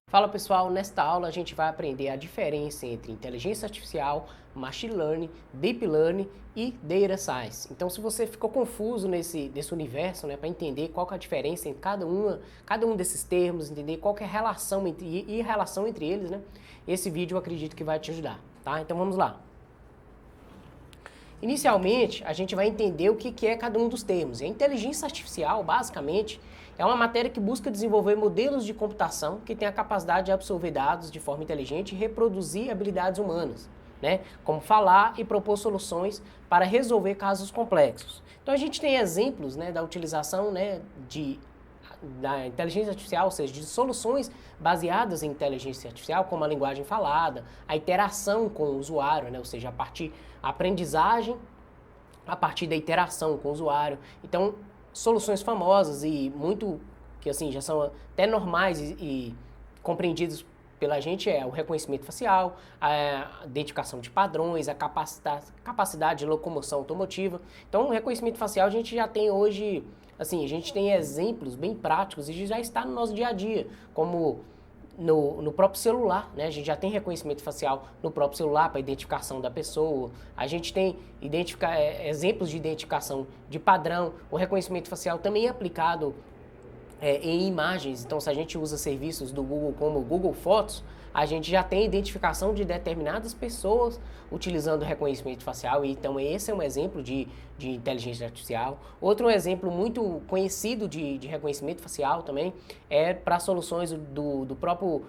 Fala pessoal, nesta aula a gente vai aprender a diferença entre inteligência artificial, machine learning, deep learning e data science. Então, se você ficou confuso nesse universo, né, para entender qual que é a diferença em cada um desses termos, entender qual que é a relação entre eles, né, esse vídeo eu acredito que vai te ajudar, tá? Então vamos lá. Inicialmente, a gente vai entender o que é cada um dos termos. E a inteligência artificial, basicamente, é uma matéria que busca desenvolver modelos de computação que têm a capacidade de absorver dados de forma inteligente e reproduzir habilidades humanas, né? Como falar e propor soluções para resolver casos complexos. Então a gente tem exemplos, né, da utilização, né, da inteligência artificial, ou seja, de soluções baseadas em inteligência artificial, como a linguagem falada, a interação com o usuário, né, ou seja, a aprendizagem a partir da interação com o usuário. Então, soluções famosas e muito, que assim, já são até normais e compreendidas pela gente é o reconhecimento facial, a identificação de padrões, a capacidade de locomoção automotiva. Então, o reconhecimento facial a gente já tem hoje, assim, a gente tem exemplos bem práticos e já está no nosso dia a dia, como no próprio celular, né? A gente já tem reconhecimento facial no próprio celular para identificação da pessoa. A gente tem exemplos de identificação de padrão. O reconhecimento facial também é aplicado em imagens. Então, se a gente usa serviços do Google como o Google Fotos, a gente já tem identificação de determinadas pessoas utilizando reconhecimento facial. E, então, esse é um exemplo de inteligência artificial. Outro exemplo muito conhecido de reconhecimento facial também é para soluções do próprio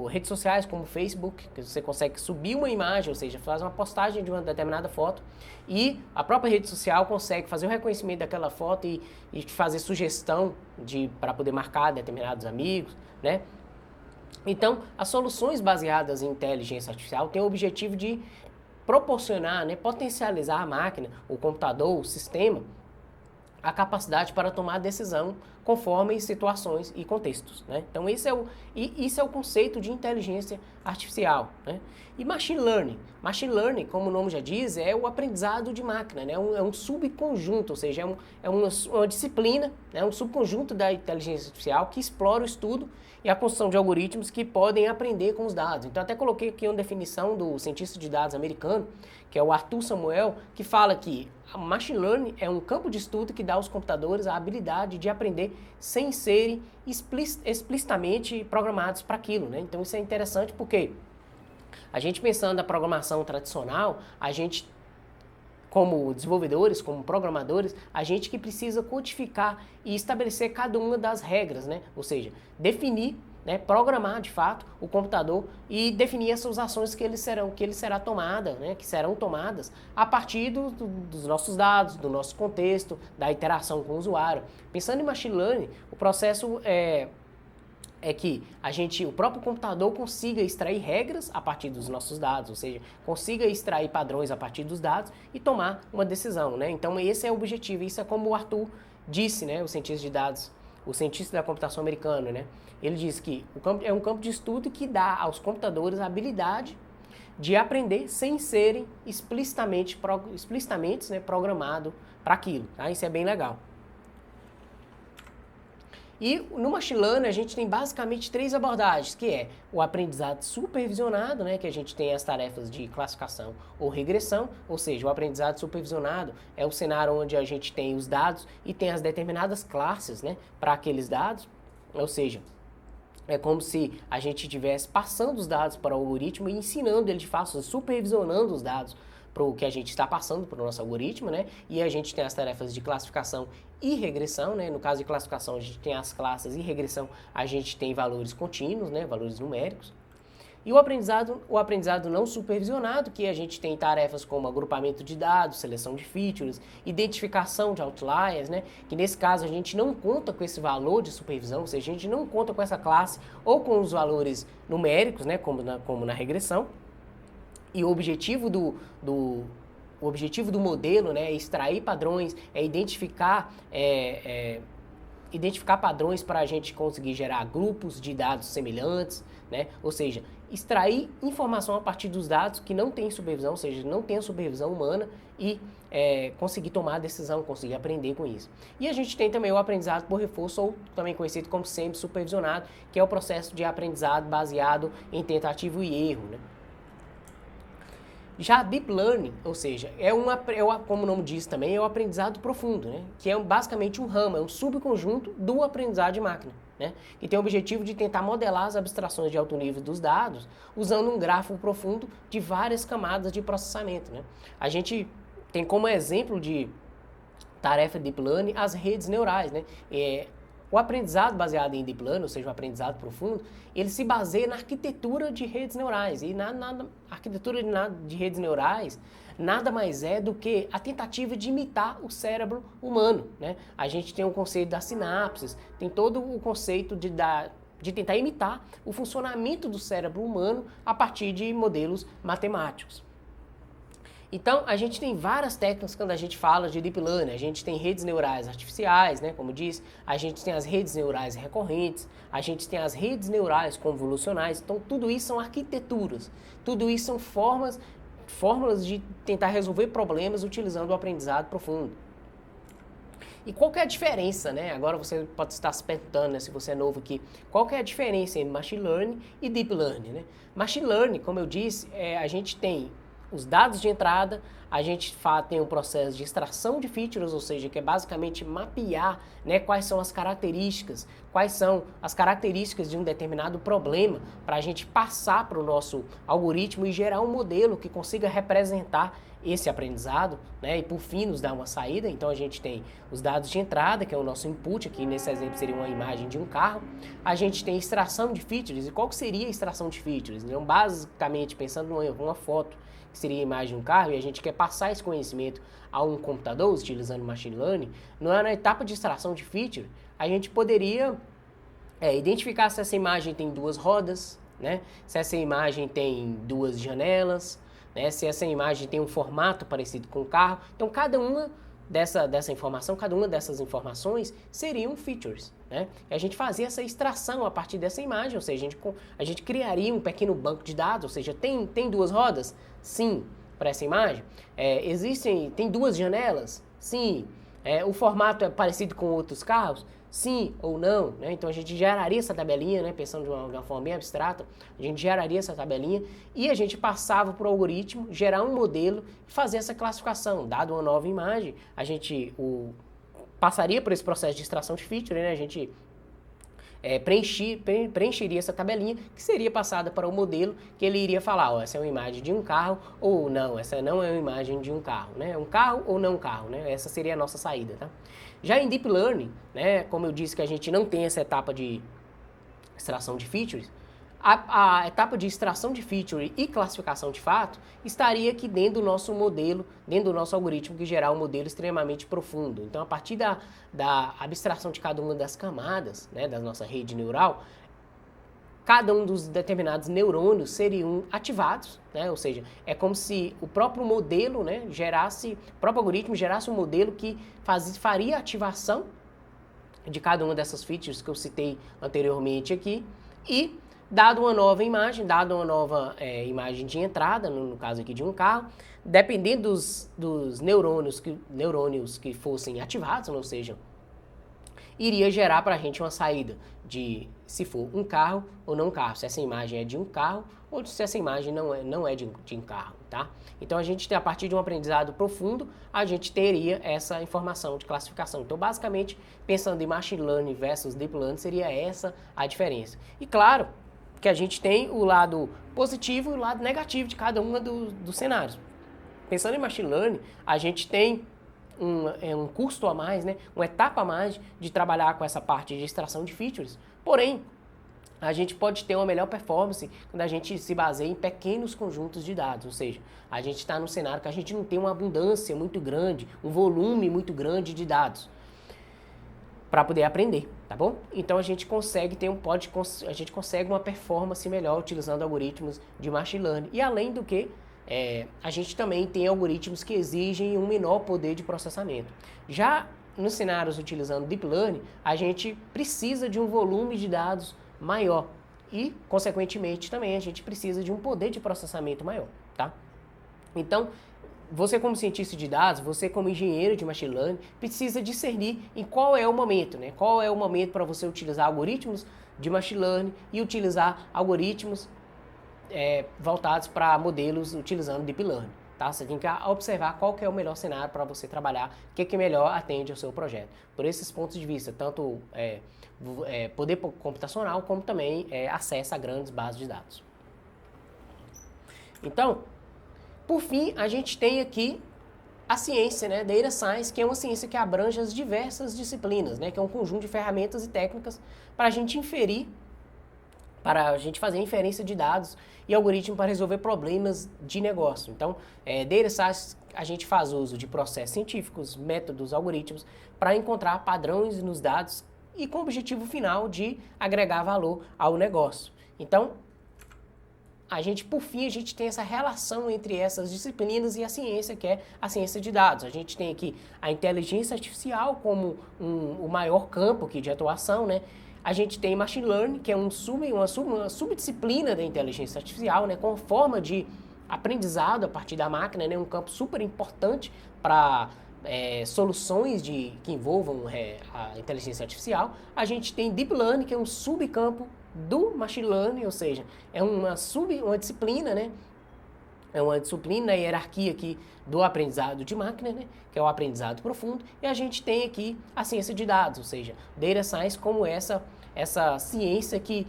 redes sociais como o Facebook, que você consegue subir uma imagem, ou seja, faz uma postagem de uma determinada foto e a própria rede social consegue fazer o reconhecimento daquela foto e fazer sugestão para poder marcar determinados amigos, né? Então, as soluções baseadas em inteligência artificial têm o objetivo de proporcionar, né, potencializar a máquina, o computador, o sistema, a capacidade para tomar decisão conforme situações e contextos, né? Então, isso é o conceito de inteligência artificial, né? E machine learning. Machine learning, como o nome já diz, é o aprendizado de máquina, né? É um subconjunto, ou seja, é uma disciplina, né? Um subconjunto da inteligência artificial que explora o estudo e a construção de algoritmos que podem aprender com os dados. Então, até coloquei aqui uma definição do cientista de dados americano, que é o Arthur Samuel, que fala que a machine learning é um campo de estudo que dá aos computadores a habilidade de aprender sem serem explicitamente programados para aquilo, né? Então isso é interessante porque a gente pensando na programação tradicional, a gente como desenvolvedores, como programadores, a gente que precisa codificar e estabelecer cada uma das regras, né? Ou seja, definir, né, programar de fato o computador e definir essas ações que ele será tomada, né, que serão tomadas a partir dos nossos dados, do nosso contexto, da interação com o usuário. Pensando em machine learning, o processo é que o próprio computador consiga extrair regras a partir dos nossos dados, ou seja, consiga extrair padrões a partir dos dados e tomar uma decisão, né? Então esse é o objetivo, isso é como o Arthur disse, né, o cientista de dados, o cientista da computação americano, né? Ele diz que é um campo de estudo que dá aos computadores a habilidade de aprender sem serem explicitamente né, programado para aquilo, tá? Isso é bem legal. E no machine learning a gente tem basicamente três abordagens, que é o aprendizado supervisionado, né, que a gente tem as tarefas de classificação ou regressão, ou seja, o aprendizado supervisionado é o cenário onde a gente tem os dados e tem as determinadas classes, né, para aqueles dados, ou seja, é como se a gente estivesse passando os dados para o algoritmo e ensinando ele de fato, supervisionando os dados para o que a gente está passando para o nosso algoritmo, né? E a gente tem as tarefas de classificação e regressão, né? No caso de classificação, a gente tem as classes e regressão, a gente tem valores contínuos, né? Valores numéricos. E o aprendizado não supervisionado, que a gente tem tarefas como agrupamento de dados, seleção de features, identificação de outliers, né? Que nesse caso a gente não conta com esse valor de supervisão, ou seja, a gente não conta com essa classe ou com os valores numéricos, né? Como na regressão. E o objetivo do modelo, né, é extrair padrões, é identificar identificar padrões para a gente conseguir gerar grupos de dados semelhantes, né? Ou seja, extrair informação a partir dos dados que não tem supervisão, ou seja, não tem a supervisão humana e conseguir tomar a decisão, conseguir aprender com isso. E a gente tem também o aprendizado por reforço, ou também conhecido como semi-supervisionado, que é o processo de aprendizado baseado em tentativa e erro, né? Já Deep Learning, ou seja, como o nome diz também, é o aprendizado profundo, né? Que é basicamente um ramo, é um subconjunto do aprendizado de máquina, né? Que tem o objetivo de tentar modelar as abstrações de alto nível dos dados usando um gráfico profundo de várias camadas de processamento, né? A gente tem como exemplo de tarefa Deep Learning as redes neurais, né? O aprendizado baseado em Deep Learning, ou seja, o aprendizado profundo, ele se baseia na arquitetura de redes neurais. E na arquitetura de redes neurais nada mais é do que a tentativa de imitar o cérebro humano, né? A gente tem o conceito das sinapses, tem todo o conceito de tentar imitar o funcionamento do cérebro humano a partir de modelos matemáticos. Então, a gente tem várias técnicas quando a gente fala de Deep Learning. A gente tem redes neurais artificiais, né, como disse, a gente tem as redes neurais recorrentes, a gente tem as redes neurais convolucionais. Então, tudo isso são arquiteturas, tudo isso são fórmulas de tentar resolver problemas utilizando o aprendizado profundo. E qual que é a diferença, né? Agora você pode estar se perguntando, né, se você é novo aqui, qual que é a diferença entre Machine Learning e Deep Learning, né? Machine Learning, como eu disse, a gente tem os dados de entrada, a gente tem um processo de extração de features, ou seja, que é basicamente mapear, né, quais são as características de um determinado problema para a gente passar para o nosso algoritmo e gerar um modelo que consiga representar esse aprendizado, né, e por fim nos dar uma saída. Então a gente tem os dados de entrada, que é o nosso input, aqui nesse exemplo seria uma imagem de um carro. A gente tem extração de features, e qual que seria a extração de features? Então, basicamente, pensando numa foto, que seria a imagem de um carro, e a gente quer passar esse conhecimento a um computador, utilizando Machine Learning, na etapa de extração de feature, a gente poderia identificar se essa imagem tem duas rodas, né? Se essa imagem tem duas janelas, né? Se essa imagem tem um formato parecido com o carro. Então, cada uma dessas informações seriam features, né? E a gente fazia essa extração a partir dessa imagem, ou seja, a gente criaria um pequeno banco de dados, ou seja, tem duas rodas? Sim, para essa imagem. Tem duas janelas? Sim. O formato é parecido com outros carros? Sim ou não, né? Então a gente geraria essa tabelinha, né? Pensando de uma forma bem abstrata, a gente geraria essa tabelinha e a gente passava para o algoritmo gerar um modelo e fazer essa classificação. Dado uma nova imagem, a gente passaria por esse processo de extração de feature, né? A gente preencheria essa tabelinha que seria passada para o modelo, que ele iria falar, essa é uma imagem de um carro ou não, essa não é uma imagem de um carro, né? É um carro ou não um carro, né? Essa seria a nossa saída, tá? Já em Deep Learning, né, como eu disse que a gente não tem essa etapa de extração de features, a etapa de extração de feature e classificação de fato estaria aqui dentro do nosso modelo, dentro do nosso algoritmo que gerar um modelo extremamente profundo. Então, a partir da abstração de cada uma das camadas, né, da nossa rede neural, cada um dos determinados neurônios seriam ativados, né? Ou seja, é como se o próprio modelo, né, o próprio algoritmo gerasse um modelo que faria a ativação de cada uma dessas features que eu citei anteriormente aqui e, dado uma nova imagem de entrada, no caso aqui de um carro, dependendo dos neurônios que fossem ativados, ou seja, iria gerar para a gente uma saída de se for um carro ou não um carro, se essa imagem é de um carro ou se essa imagem não é de um carro, tá? Então a gente tem, a partir de um aprendizado profundo, a gente teria essa informação de classificação. Então, basicamente, pensando em Machine Learning versus Deep Learning, seria essa a diferença. E claro que a gente tem o lado positivo e o lado negativo de cada um dos cenários. Pensando em Machine Learning, a gente tem um custo a mais, né? Uma etapa a mais de trabalhar com essa parte de extração de features. Porém, a gente pode ter uma melhor performance quando a gente se baseia em pequenos conjuntos de dados, ou seja, a gente está num cenário que a gente não tem uma abundância muito grande, um volume muito grande de dados para poder aprender, tá bom? Então a gente consegue uma performance melhor utilizando algoritmos de Machine Learning. E além do que, a gente também tem algoritmos que exigem um menor poder de processamento. Já nos cenários utilizando Deep Learning, a gente precisa de um volume de dados maior e, consequentemente, também a gente precisa de um poder de processamento maior, tá? Então, você como cientista de dados, você como engenheiro de machine learning, precisa discernir em qual é o momento, né? Qual é o momento para você utilizar algoritmos de machine learning e utilizar algoritmos voltados para modelos utilizando Deep Learning, tá? Você tem que observar qual que é o melhor cenário para você trabalhar, o que melhor atende ao seu projeto. Por esses pontos de vista, tanto poder computacional, como também acesso a grandes bases de dados. Então, por fim, a gente tem aqui a ciência, né, Data Science, que é uma ciência que abrange as diversas disciplinas, né, que é um conjunto de ferramentas e técnicas para a gente inferir, para a gente fazer inferência de dados e algoritmos para resolver problemas de negócio. Então, Data Science, a gente faz uso de processos científicos, métodos, algoritmos, para encontrar padrões nos dados e com o objetivo final de agregar valor ao negócio. Então, por fim, a gente tem essa relação entre essas disciplinas e a ciência, que é a ciência de dados. A gente tem aqui a inteligência artificial como o maior campo aqui de atuação, né? A gente tem Machine Learning, que é uma subdisciplina da inteligência artificial, né? Com forma de aprendizado a partir da máquina, né? Um campo super importante para soluções que envolvam a inteligência artificial. A gente tem Deep Learning, que é um subcampo do Machine Learning, ou seja, é uma disciplina, né? É uma disciplina na hierarquia aqui do aprendizado de máquina, né? Que é o aprendizado profundo. E a gente tem aqui a ciência de dados, ou seja, Data Science como essa ciência que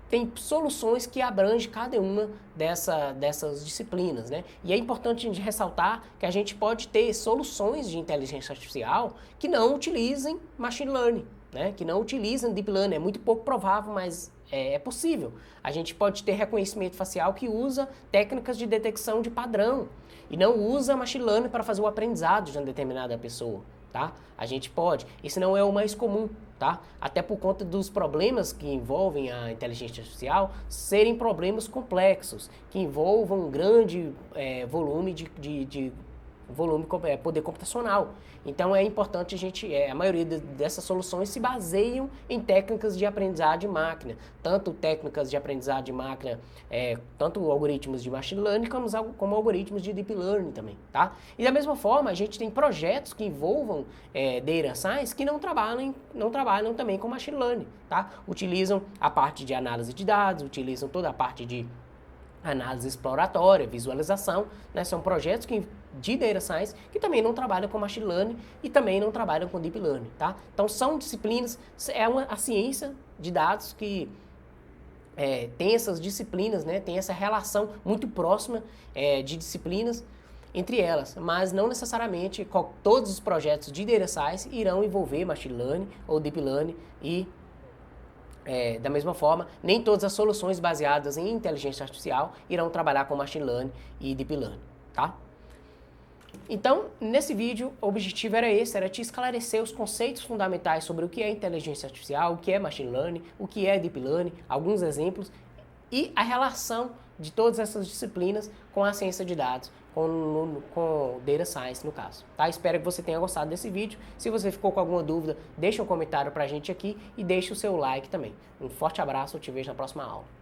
tem soluções que abrangem cada uma dessas disciplinas, né? E é importante a gente ressaltar que a gente pode ter soluções de inteligência artificial que não utilizem Machine Learning, né? Que não utilizam Deep Learning. É muito pouco provável, mas é possível. A gente pode ter reconhecimento facial que usa técnicas de detecção de padrão e não usa Machine Learning para fazer o aprendizado de uma determinada pessoa, tá? A gente pode. Isso não é o mais comum, tá? Até por conta dos problemas que envolvem a inteligência artificial serem problemas complexos, que envolvam um grande volume de poder computacional. Então é importante a maioria dessas soluções se baseiam em técnicas de aprendizado de máquina, tanto técnicas de aprendizado de máquina, tanto algoritmos de machine learning como algoritmos de deep learning também, tá? E da mesma forma, a gente tem projetos que envolvam data science que não trabalham também com machine learning, tá? Utilizam a parte de análise de dados, utilizam toda a parte de análise exploratória, visualização, né? São projetos de Data Science que também não trabalham com Machine Learning e também não trabalham com Deep Learning, tá? Então são disciplinas, a ciência de dados que tem essas disciplinas, né? Tem essa relação muito próxima de disciplinas entre elas, mas não necessariamente todos os projetos de Data Science irão envolver Machine Learning ou Deep Learning e da mesma forma, nem todas as soluções baseadas em inteligência artificial irão trabalhar com Machine Learning e Deep Learning, tá? Então, nesse vídeo, o objetivo era te esclarecer os conceitos fundamentais sobre o que é inteligência artificial, o que é Machine Learning, o que é Deep Learning, alguns exemplos e a relação de todas essas disciplinas com a ciência de dados, com Data Science no caso, tá? Espero que você tenha gostado desse vídeo. Se você ficou com alguma dúvida, deixa um comentário pra gente aqui e deixa o seu like também. Um forte abraço, eu te vejo na próxima aula.